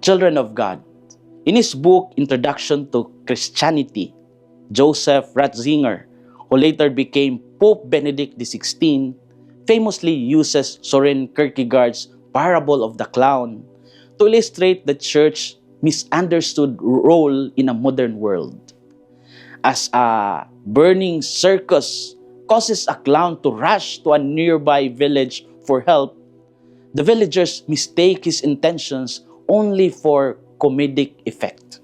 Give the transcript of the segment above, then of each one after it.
Children of God, in his book, Introduction to Christianity, Joseph Ratzinger, who later became Pope Benedict XVI, famously uses Soren Kierkegaard's parable of the clown to illustrate the church's misunderstood role in a modern world. As a burning circus causes a clown to rush to a nearby village for help, the villagers mistake his intentions only for comedic effect.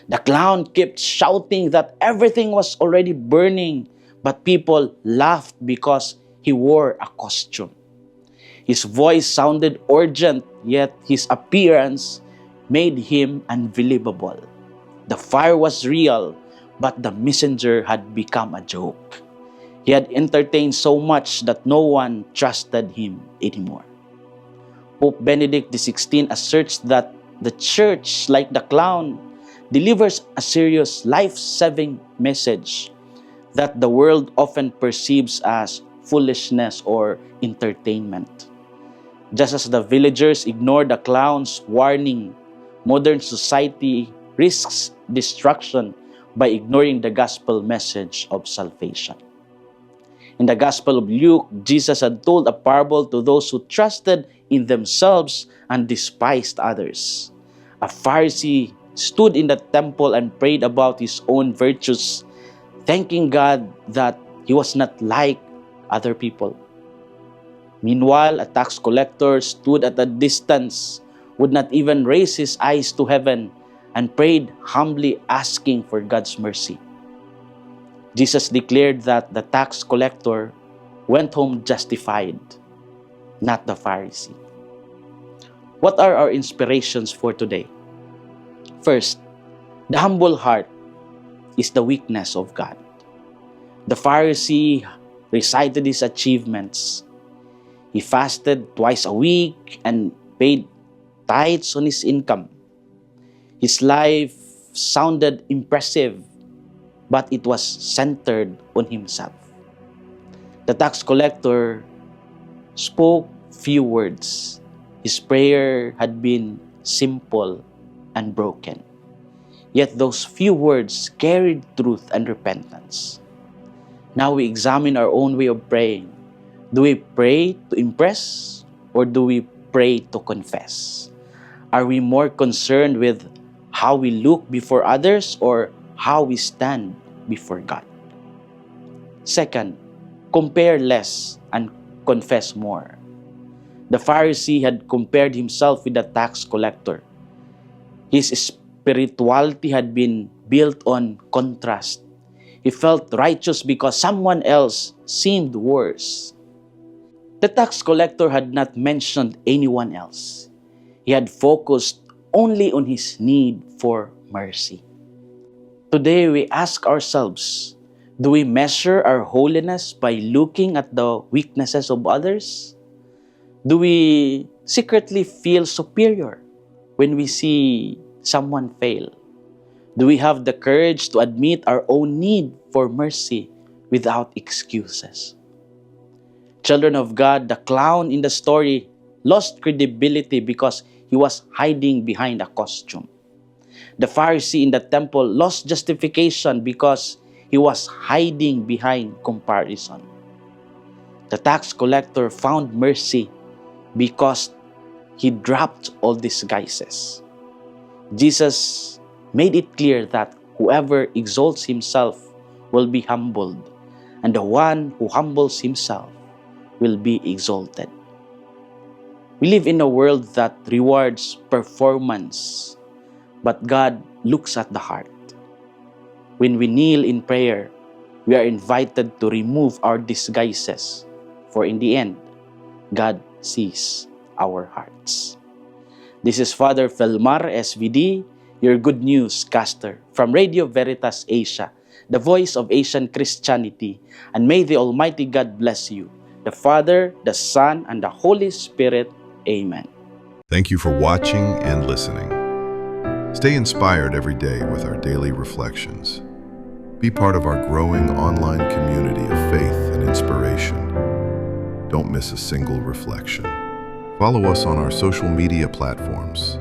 The clown kept shouting that everything was already burning, but people laughed because he wore a costume. His voice sounded urgent, yet his appearance made him unbelievable. The fire was real, but the messenger had become a joke. He had entertained so much that no one trusted him anymore. Pope Benedict XVI asserts that the church, like the clown, delivers a serious life-saving message that the world often perceives as foolishness or entertainment. Just as the villagers ignored the clown's warning, modern society risks destruction by ignoring the gospel message of salvation. In the Gospel of Luke, Jesus had told a parable to those who trusted in themselves and despised others. A Pharisee stood in the temple and prayed about his own virtues, thanking God that he was not like other people. Meanwhile, a tax collector stood at a distance, would not even raise his eyes to heaven, and prayed humbly, asking for God's mercy. Jesus declared that the tax collector went home justified, not the Pharisee. What are our inspirations for today? First, the humble heart is the weakness of God. The Pharisee recited his achievements. He fasted twice a week and paid tithes on his income. His life sounded impressive, but it was centered on himself. The tax collector spoke few words. His prayer had been simple and broken. Yet those few words carried truth and repentance. Now we examine our own way of praying. Do we pray to impress or do we pray to confess? Are we more concerned with how we look before others or how we stand before God? Second, compare less and confess more. The Pharisee had compared himself with the tax collector. His spirituality had been built on contrast. He felt righteous because someone else seemed worse. The tax collector had not mentioned anyone else. He had focused only on his need for mercy. Today, we ask ourselves, do we measure our holiness by looking at the weaknesses of others? Do we secretly feel superior when we see someone fail? Do we have the courage to admit our own need for mercy without excuses? Children of God, the clown in the story lost credibility because he was hiding behind a costume. The Pharisee in the temple lost justification because he was hiding behind comparison. The tax collector found mercy because he dropped all disguises. Jesus made it clear that whoever exalts himself will be humbled, and the one who humbles himself will be exalted. We live in a world that rewards performance, but God looks at the heart. When we kneel in prayer, we are invited to remove our disguises, for in the end, God sees our hearts. This is Father Felmar, SVD, your good news caster from Radio Veritas Asia, the voice of Asian Christianity, and may the Almighty God bless you, the Father, the Son, and the Holy Spirit. Amen. Thank you for watching and listening. Stay inspired every day with our daily reflections. Be part of our growing online community of faith and inspiration. Don't miss a single reflection. Follow us on our social media platforms